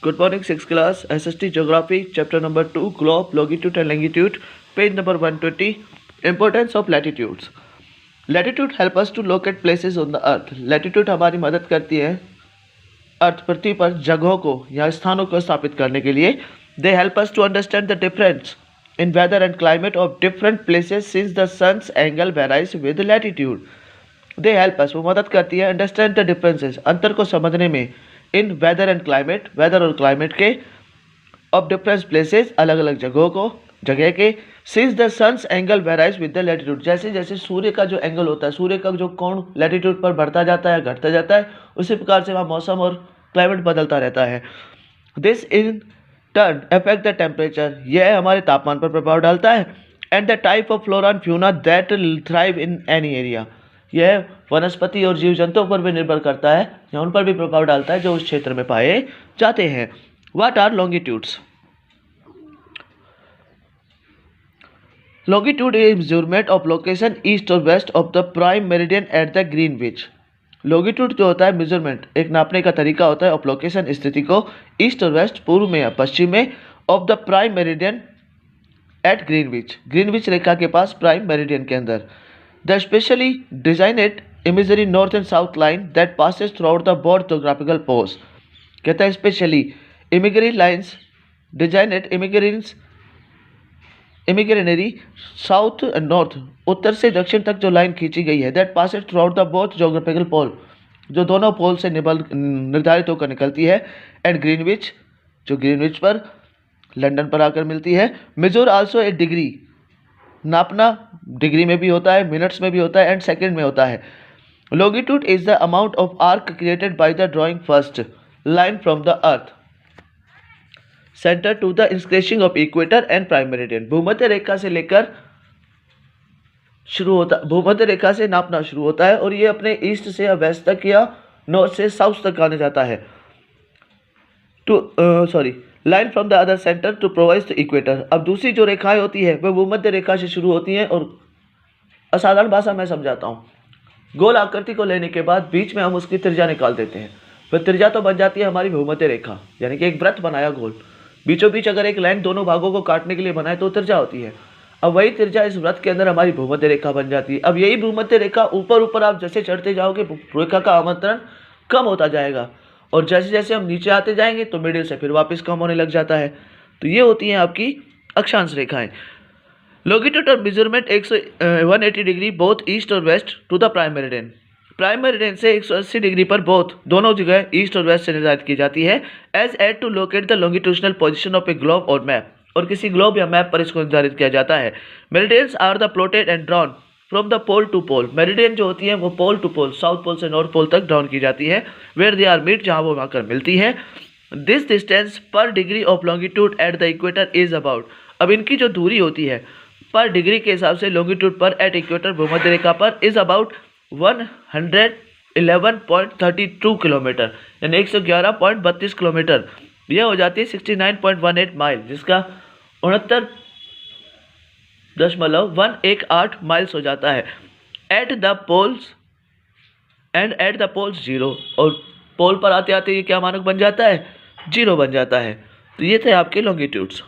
Good morning, 6th class, SST Geography, chapter number 2, Globe, Longitude and Longitude, page number 120, Importance of Latitudes. Latitude help us to locate places on the earth. Latitude हमारी मदद करती है अर्थ पृथ्वी पर जगहों को या स्थानों को स्थापित करने के लिए. They help us to understand the difference in weather and climate of different places since the sun's angle varies with latitude. They help us, वो मदद करती है understand the differences, अंतर को समझने में, in weather and climate, weather और climate के, ऑफ डिफरेंट प्लेसेस, अलग अलग जगहों को, जगह के, since the sun's angle varies with the latitude, जैसे जैसे सूर्य का जो एंगल होता है, सूर्य का जो कोण लैटिट्यूड पर बढ़ता जाता है घटता जाता है, उसी प्रकार से वहाँ मौसम और क्लाइमेट बदलता रहता है. This in turn affect the temperature, यह हमारे तापमान पर प्रभाव डालता है. And the type of flora and fauna that thrive in any area, यह वनस्पति और जीव जंतुओं पर भी निर्भर करता है या उन पर भी प्रभाव डालता है जो उस क्षेत्र में पाए जाते हैं. What are longitudes? Longitude is measurement of location east और west of the prime meridian at the Greenwich. लॉन्गिट्यूड जो होता है मेजरमेंट, एक नापने का तरीका होता है ऑफ लोकेशन, स्थिति को, ईस्ट और वेस्ट, पूर्व में या पश्चिम में, of the prime meridian at Greenwich, Greenwich रेखा के पास प्राइम मेरिडियन के अंदर. The specially designed imagery north and south line that passes throughout the both geographical poles. कहता है specially imagery lines designed imaginary south and north, उत्तर से दक्षिण तक जो लाइन खींची गई है, that passes throughout the both geographical pole, जो दोनों पोल से निर्धारित होकर निकलती है, एंड ग्रीनविच, जो ग्रीनविच पर लंदन पर आकर मिलती है. मेजर आल्सो ए डिग्री, नापना डिग्री में भी होता है, मिनट्स में भी होता है, एंड सेकंड में होता है. Longitude is the amount of arc created by the drawing first line from the earth centre to the increasing of equator and prime meridian. भूमध्य रेखा से लेकर शुरू होता, भूमध्य रेखा से नापना शुरू होता है और ये अपने ईस्ट से या वेस्ट तक या नॉर्थ से साउथ तक आने जाता है. Line from the other centre to provide the equator. अब दूसरी जो रेखाएं होती है वह भूमध्य रेखा से शुरू होती हैं, और असाधारण भाषा में समझाता हूँ. गोल आकृति को लेने के बाद बीच में हम उसकी त्रिज्या निकाल देते हैं, वह त्रिज्या तो बन जाती है हमारी भूमध्य रेखा, यानी कि एक वृत्त बनाया गोल, बीचों बीच अगर एक लाइन दोनों भागों को काटने के लिए बनाए तो त्रिज्या होती है. अब वही त्रिज्या इस वृत्त के अंदर हमारी भूमध्य रेखा बन जाती है. अब यही भूमध्य रेखा ऊपर ऊपर आप जैसे चढ़ते जाओगे रेखा का आमंत्रण कम होता जाएगा, और जैसे जैसे हम नीचे आते जाएंगे तो मिडिल से फिर वापस कम होने लग जाता है. तो ये होती हैं आपकी अक्षांश रेखाएं. लॉन्गिट्यूड और मेजरमेंट 180 डिग्री बोथ ईस्ट और west to the prime meridian. Prime meridian से 180 डिग्री पर बोथ दोनों जगह ईस्ट और वेस्ट से निर्धारित की जाती है. As aid to locate the longitudinal position of a globe और मैप, और किसी ग्लोब या मैप पर इसको निर्धारित किया जाता है. Meridians are the plotted and drawn from the pole to pole. Meridian जो होती है वो पोल टू पोल, साउथ पोल से नॉर्थ पोल तक ड्रॉन की जाती है. वेयर दे आर मीट, जहाँ वो आकर मिलती है. दिस डिस्टेंस पर degree of longitude at the equator is about. अब इनकी जो दूरी होती है पर डिग्री के हिसाब से लॉन्गिट्यूड पर एट इक्वेटर भूमध्य रेखा पर इज अबाउट 111.32 किलोमीटर, यानी 111.32 किलोमीटर. यह हो जाती है 69.18 माइल, जिसका 69.118 माइल्स हो जाता है. At the poles and at the poles 0, और पोल पर आते आते ये क्या मानक बन जाता है, 0 बन जाता है. तो ये थे आपके लॉन्गिट्यूड्स.